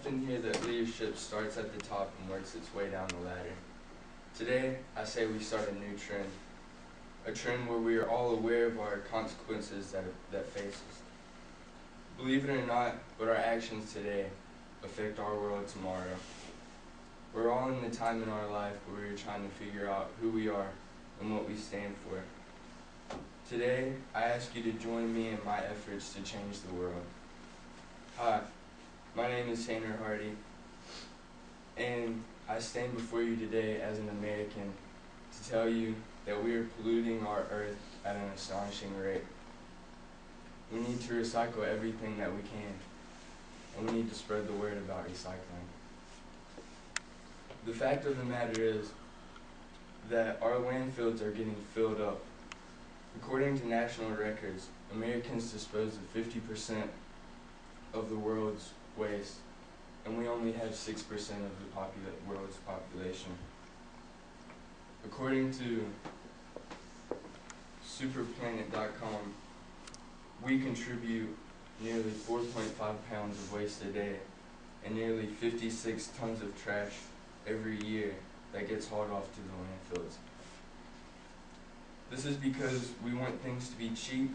often hear that leadership starts at the top and works its way down the ladder. Today, I say we start a new trend. A trend where we are all aware of our consequences that face us. Believe it or not, but our actions today affect our world tomorrow. We're all in the time in our life where we're trying to figure out who we are and what we stand for. Today, I ask you to join me in my efforts to change the world. Hi, my name is Tanner Hardy, and I stand before you today as an American to tell you that we are polluting our earth at an astonishing rate. We need to recycle everything that we can, and we need to spread the word about recycling. The fact of the matter is that our landfills are getting filled up. According to national records, Americans dispose of 50% of the world's waste, and we only have 6% of the world's population. According to superplanet.com, we contribute nearly 4.5 pounds of waste a day and nearly 56 tons of trash every year that gets hauled off to the landfills. This is because we want things to be cheap,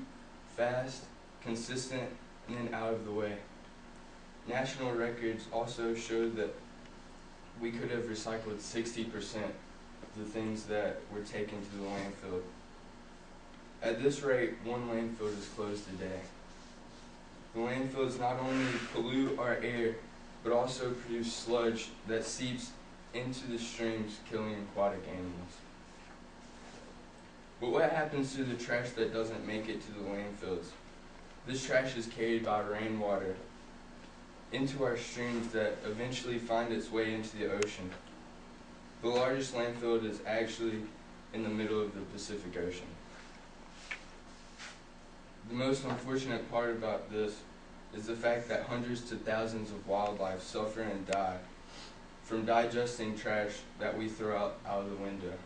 fast, consistent, and then out of the way. National records also showed that we could have recycled 60% of the things that were taken to the landfill. At this rate, one landfill is closed a day. The landfills not only pollute our air, but also produce sludge that seeps into the streams, killing aquatic animals. But what happens to the trash that doesn't make it to the landfills? This trash is carried by rainwater into our streams that eventually find its way into the ocean. The largest landfill is actually in the middle of the Pacific Ocean. The most unfortunate part about this is the fact that hundreds to thousands of wildlife suffer and die from digesting trash that we throw out of the window.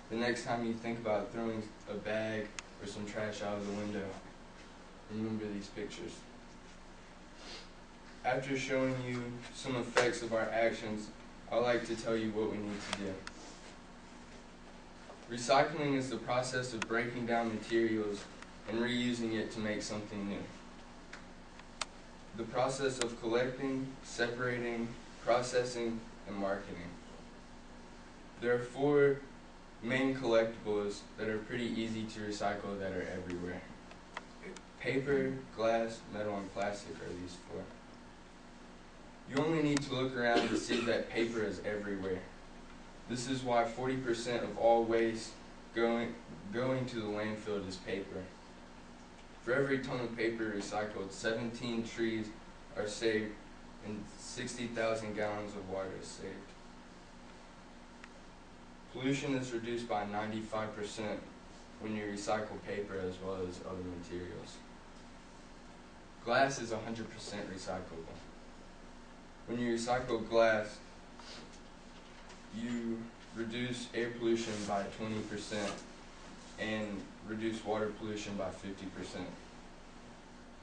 The next time you think about throwing a bag or some trash out of the window, remember these pictures. After showing you some effects of our actions, I'd like to tell you what we need to do. Recycling is the process of breaking down materials and reusing it to make something new. The process of collecting, separating, processing, and marketing. There are 4 main collectibles that are pretty easy to recycle that are everywhere. Paper, glass, metal, and plastic are these 4. You only need to look around to see that paper is everywhere. This is why 40% of all waste going to the landfill is paper. For every ton of paper recycled, 17 trees are saved and 60,000 gallons of water is saved. Pollution is reduced by 95% when you recycle paper as well as other materials. Glass is 100% recyclable. When you recycle glass, you reduce air pollution by 20% and reduce water pollution by 50%.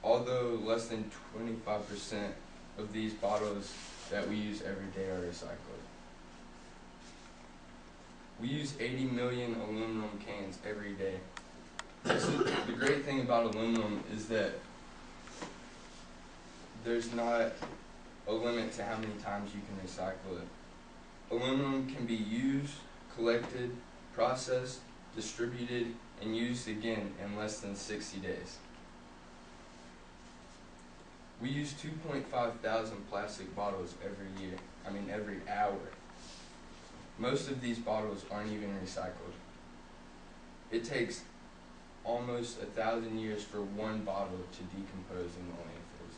Although less than 25% of these bottles that we use every day are recycled. We use 80 million aluminum cans every day. The great thing about aluminum is that there's not a limit to how many times you can recycle it. Aluminum can be used, collected, processed, distributed, and used again in less than 60 days. We use 2,500 plastic bottles every hour. Most of these bottles aren't even recycled. It takes almost 1,000 years for one bottle to decompose in the landfills.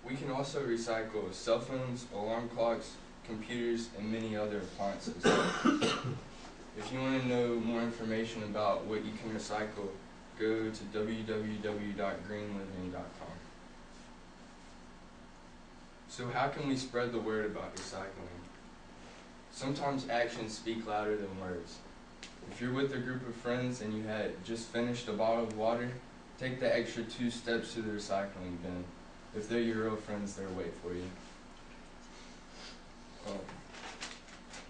We can also recycle cell phones, alarm clocks, computers, and many other appliances. If you want to know more information about what you can recycle, go to www.greenliving.com. So how can we spread the word about recycling? Sometimes actions speak louder than words. If you're with a group of friends and you had just finished a bottle of water, Take the extra 2 steps to the recycling bin. If they're your real friends, they'll wait for you.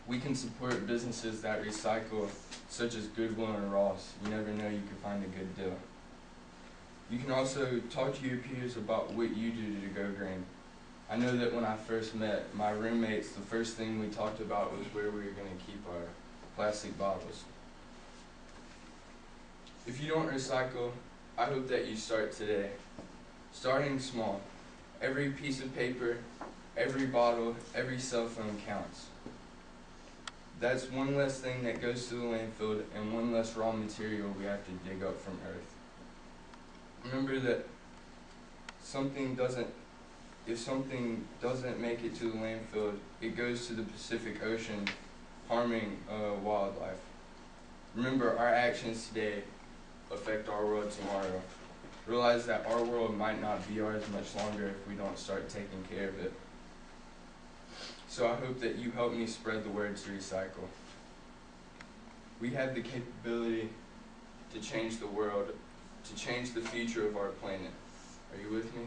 We can support businesses that recycle, such as Goodwill and Ross. You never know, you can find a good deal. You can also talk to your peers about what you do to go green. I know that when I first met my roommates, the first thing we talked about was where we were going to keep our plastic bottles. If you don't recycle, I hope that you start today. Starting small. Every piece of paper, every bottle, every cell phone counts. That's one less thing that goes to the landfill and one less raw material we have to dig up from Earth. Remember that if something doesn't make it to the landfill, it goes to the Pacific Ocean, harming wildlife. Remember, our actions today affect our world tomorrow. Realize that our world might not be ours much longer if we don't start taking care of it. So I hope that you help me spread the word to recycle. We have the capability to change the world, to change the future of our planet. Are you with me?